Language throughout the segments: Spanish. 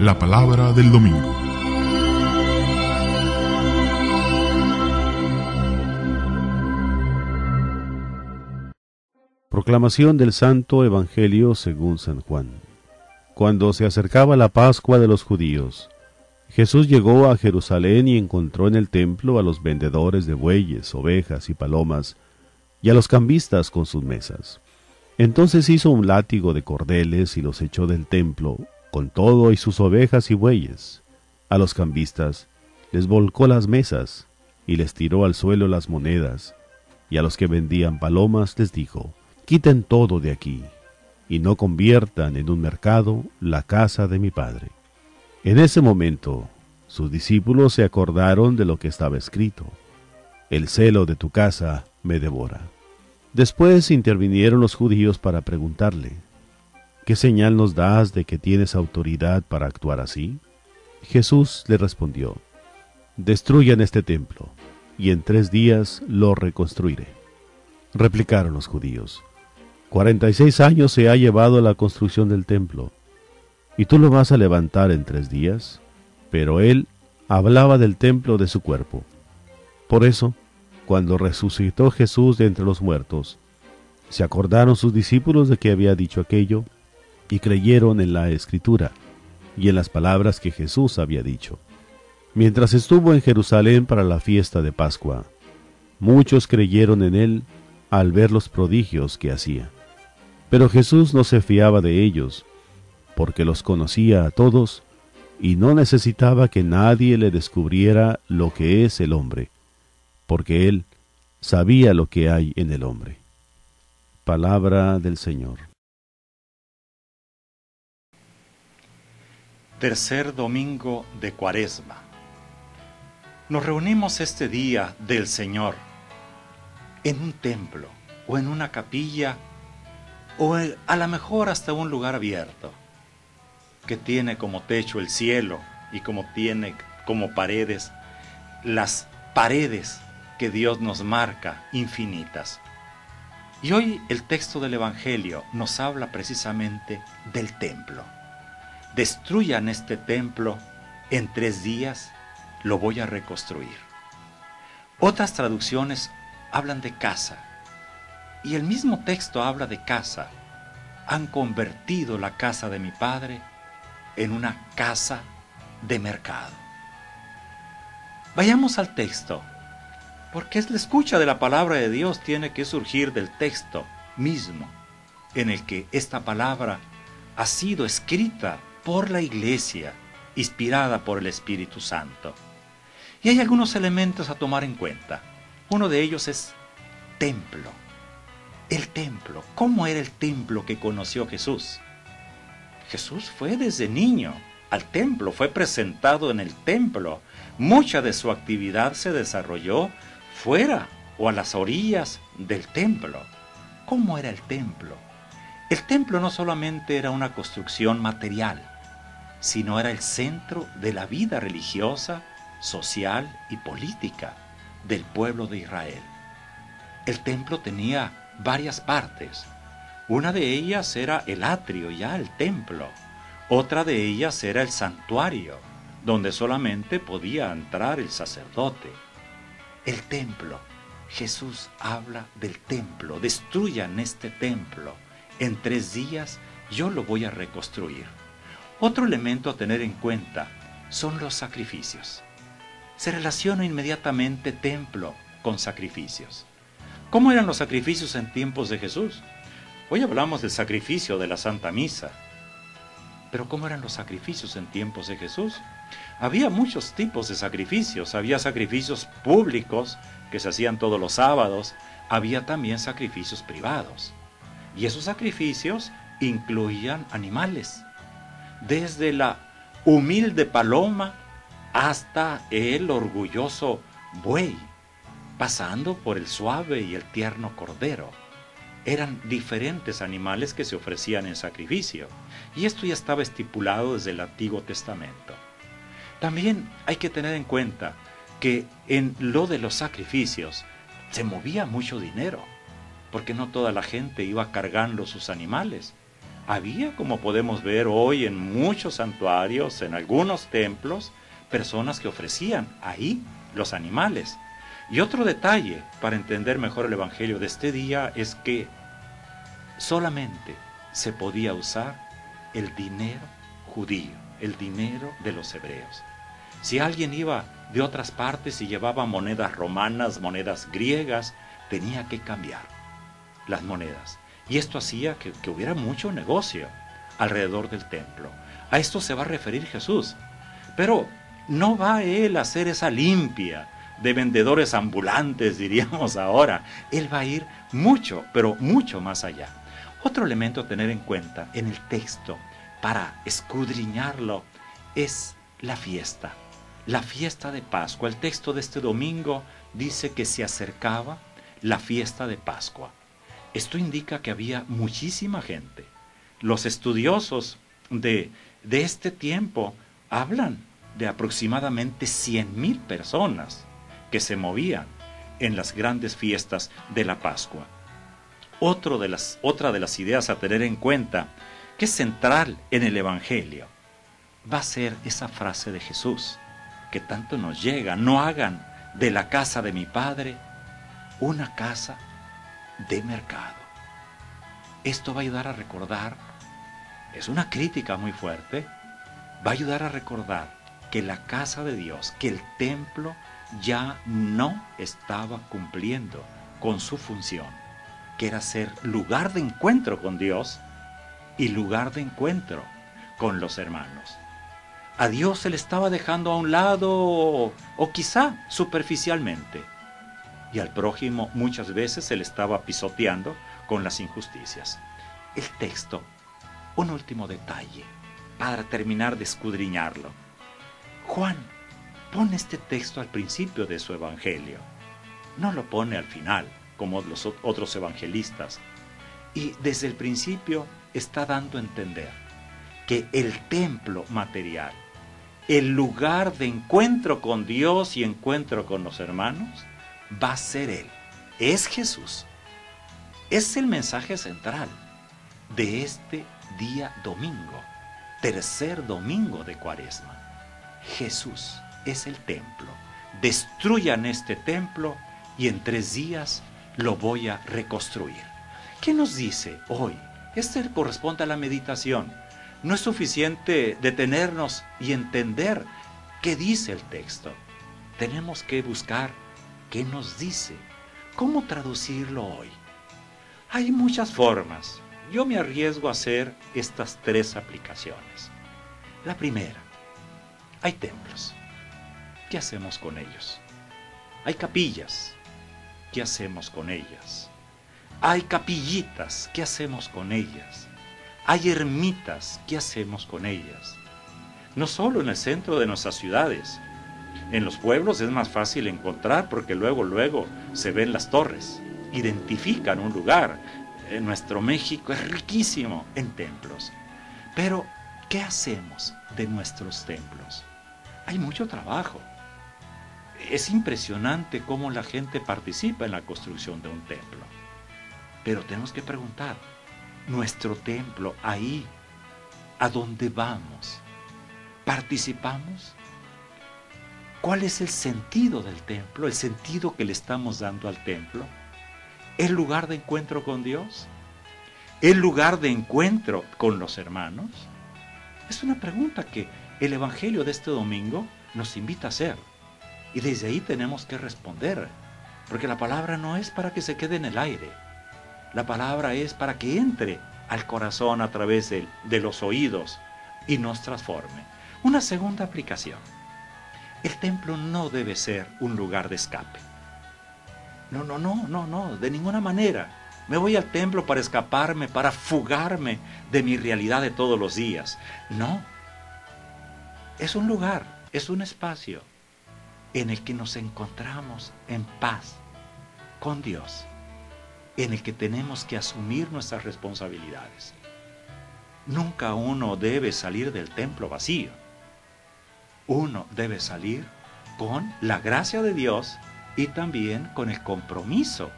La palabra del domingo. Proclamación del Santo Evangelio según San Juan. Cuando se acercaba la Pascua de los judíos, Jesús llegó a Jerusalén y encontró en el templo a los vendedores de bueyes, ovejas y palomas, y a los cambistas con sus mesas. Entonces hizo un látigo de cordeles y los echó del templo, con todo y sus ovejas y bueyes. A los cambistas les volcó las mesas, y les tiró al suelo las monedas, y a los que vendían palomas les dijo: «Quiten todo de aquí, y no conviertan en un mercado la casa de mi Padre». En ese momento, sus discípulos se acordaron de lo que estaba escrito: «El celo de tu casa me devora». Después intervinieron los judíos para preguntarle: «¿Qué señal nos das de que tienes autoridad para actuar así?». Jesús le respondió: «Destruyan este templo, y en 3 días lo reconstruiré». Replicaron los judíos: 46 años se ha llevado la construcción del templo, ¿y tú lo vas a levantar en 3 días? Pero él hablaba del templo de su cuerpo. Por eso, cuando resucitó Jesús de entre los muertos, se acordaron sus discípulos de que había dicho aquello, y creyeron en la Escritura y en las palabras que Jesús había dicho. Mientras estuvo en Jerusalén para la fiesta de Pascua, muchos creyeron en él al ver los prodigios que hacía. Pero Jesús no se fiaba de ellos, porque los conocía a todos y no necesitaba que nadie le descubriera lo que es el hombre, porque él sabía lo que hay en el hombre. Palabra del Señor. Tercer domingo de Cuaresma. Nos reunimos este día del Señor en un templo o en una capilla o a lo mejor hasta un lugar abierto que tiene como techo el cielo y como tiene como paredes las paredes que Dios nos marca infinitas. Y hoy el texto del Evangelio nos habla precisamente del templo. Destruyan este templo, en 3 días lo voy a reconstruir. Otras traducciones hablan de casa, y el mismo texto habla de casa. Han convertido la casa de mi Padre en una casa de mercado. Vayamos al texto, porque la escucha de la palabra de Dios tiene que surgir del texto mismo, en el que esta palabra ha sido escrita por la Iglesia, inspirada por el Espíritu Santo. Y hay algunos elementos a tomar en cuenta. Uno de ellos es templo. El templo. ¿Cómo era el templo que conoció Jesús? Jesús fue desde niño al templo, fue presentado en el templo. Mucha de su actividad se desarrolló fuera o a las orillas del templo. ¿Cómo era el templo? El templo no solamente era una construcción material, sino era el centro de la vida religiosa, social y política del pueblo de Israel. El templo tenía varias partes. Una de ellas era el atrio, ya el templo. Otra de ellas era el santuario, donde solamente podía entrar el sacerdote. El templo. Jesús habla del templo. Destruyan este templo. En 3 días yo lo voy a reconstruir. Otro elemento a tener en cuenta son los sacrificios. Se relaciona inmediatamente templo con sacrificios. ¿Cómo eran los sacrificios en tiempos de Jesús? Hoy hablamos del sacrificio de la Santa Misa. Pero ¿cómo eran los sacrificios en tiempos de Jesús? Había muchos tipos de sacrificios. Había sacrificios públicos que se hacían todos los sábados. Había también sacrificios privados. Y esos sacrificios incluían animales. Desde la humilde paloma hasta el orgulloso buey, pasando por el suave y el tierno cordero. Eran diferentes animales que se ofrecían en sacrificio, y esto ya estaba estipulado desde el Antiguo Testamento. También hay que tener en cuenta que en lo de los sacrificios se movía mucho dinero, porque no toda la gente iba cargando sus animales. Había, como podemos ver hoy en muchos santuarios, en algunos templos, personas que ofrecían ahí los animales. Y otro detalle para entender mejor el Evangelio de este día es que solamente se podía usar el dinero judío, el dinero de los hebreos. Si alguien iba de otras partes y llevaba monedas romanas, monedas griegas, tenía que cambiar las monedas. Y esto hacía que hubiera mucho negocio alrededor del templo. A esto se va a referir Jesús. Pero no va Él a hacer esa limpia de vendedores ambulantes, diríamos ahora. Él va a ir mucho, pero mucho más allá. Otro elemento a tener en cuenta en el texto para escudriñarlo es la fiesta de Pascua. El texto de este domingo dice que se acercaba la fiesta de Pascua. Esto indica que había muchísima gente. Los estudiosos de este tiempo hablan de aproximadamente 100,000 personas que se movían en las grandes fiestas de la Pascua. Otra de las ideas a tener en cuenta, que es central en el Evangelio, va a ser esa frase de Jesús, que tanto nos llega: no hagan de la casa de mi Padre una casa de mercado. Esto va a ayudar a recordar, es una crítica muy fuerte, va a ayudar a recordar que la casa de Dios, que el templo ya no estaba cumpliendo con su función, que era ser lugar de encuentro con Dios y lugar de encuentro con los hermanos. A Dios se le estaba dejando a un lado o quizá superficialmente, y al prójimo muchas veces se le estaba pisoteando con las injusticias. El texto, un último detalle para terminar de escudriñarlo. Juan pone este texto al principio de su evangelio, no lo pone al final como los otros evangelistas, y desde el principio está dando a entender que el templo material, el lugar de encuentro con Dios y encuentro con los hermanos, va a ser Él, es Jesús. Es el mensaje central de este día domingo, tercer domingo de Cuaresma. Jesús es el templo. Destruyan este templo y en 3 días lo voy a reconstruir. ¿Qué nos dice hoy? Este corresponde a la meditación. No es suficiente detenernos y entender qué dice el texto. Tenemos que buscar qué nos dice, cómo traducirlo hoy. Hay muchas formas. Yo me arriesgo a hacer estas 3 aplicaciones. La primera, hay templos. ¿Qué hacemos con ellos? Hay capillas. ¿Qué hacemos con ellas? Hay capillitas. ¿Qué hacemos con ellas? Hay ermitas. ¿Qué hacemos con ellas? No solo en el centro de nuestras ciudades. En los pueblos es más fácil encontrar porque luego se ven las torres. Identifican un lugar. Nuestro México es riquísimo en templos. Pero, ¿qué hacemos de nuestros templos? Hay mucho trabajo. Es impresionante cómo la gente participa en la construcción de un templo. Pero tenemos que preguntar, nuestro templo, ahí, ¿a dónde vamos? ¿Participamos? ¿Cuál es el sentido del templo? ¿El sentido que le estamos dando al templo? ¿El lugar de encuentro con Dios? ¿El lugar de encuentro con los hermanos? Es una pregunta que el Evangelio de este domingo nos invita a hacer. Y desde ahí tenemos que responder. Porque la palabra no es para que se quede en el aire. La palabra es para que entre al corazón a través de los oídos y nos transforme. Una segunda aplicación. El templo no debe ser un lugar de escape. No, de ninguna manera. Me voy al templo para escaparme, para fugarme de mi realidad de todos los días. No. Es un lugar, es un espacio en el que nos encontramos en paz con Dios, en el que tenemos que asumir nuestras responsabilidades. Nunca uno debe salir del templo vacío. Uno debe salir con la gracia de Dios y también con el compromiso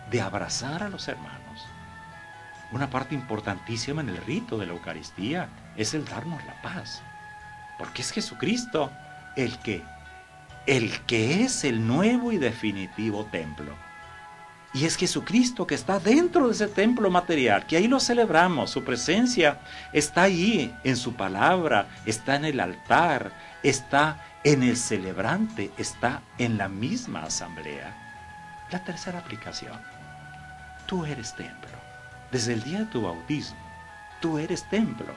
de abrazar a los hermanos. Una parte importantísima en el rito de la Eucaristía es el darnos la paz. Porque es Jesucristo el que es el nuevo y definitivo templo. Y es Jesucristo que está dentro de ese templo material, que ahí lo celebramos. Su presencia está ahí, en su palabra, está en el altar, está en el celebrante, está en la misma asamblea. La tercera aplicación: tú eres templo. Desde el día de tu bautismo, tú eres templo.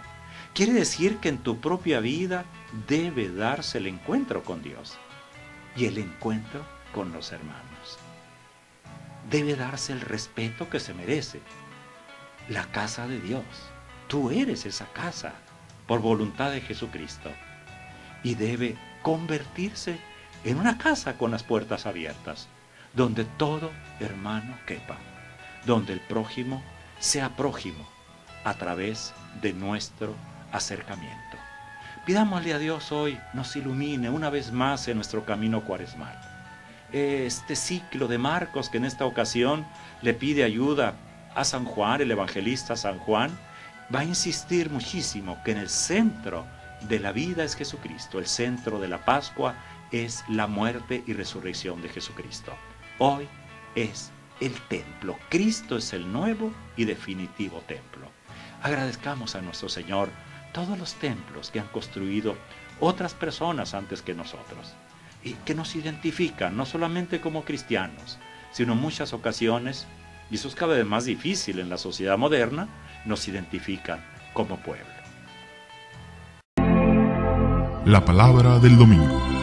Quiere decir que en tu propia vida debe darse el encuentro con Dios y el encuentro con los hermanos. Debe darse el respeto que se merece. La casa de Dios. Tú eres esa casa por voluntad de Jesucristo. Y debe convertirse en una casa con las puertas abiertas, donde todo hermano quepa, donde el prójimo sea prójimo a través de nuestro acercamiento. Pidámosle a Dios hoy nos ilumine una vez más en nuestro camino cuaresmal. Este ciclo de Marcos, que en esta ocasión le pide ayuda a San Juan, el evangelista San Juan, va a insistir muchísimo que en el centro de la vida es Jesucristo. El centro de la Pascua es la muerte y resurrección de Jesucristo. Hoy es el templo. Cristo es el nuevo y definitivo templo. Agradezcamos a nuestro Señor todos los templos que han construido otras personas antes que nosotros y que nos identifican no solamente como cristianos, sino en muchas ocasiones, y eso es cada vez más difícil en la sociedad moderna, nos identifican como pueblo. La palabra del domingo.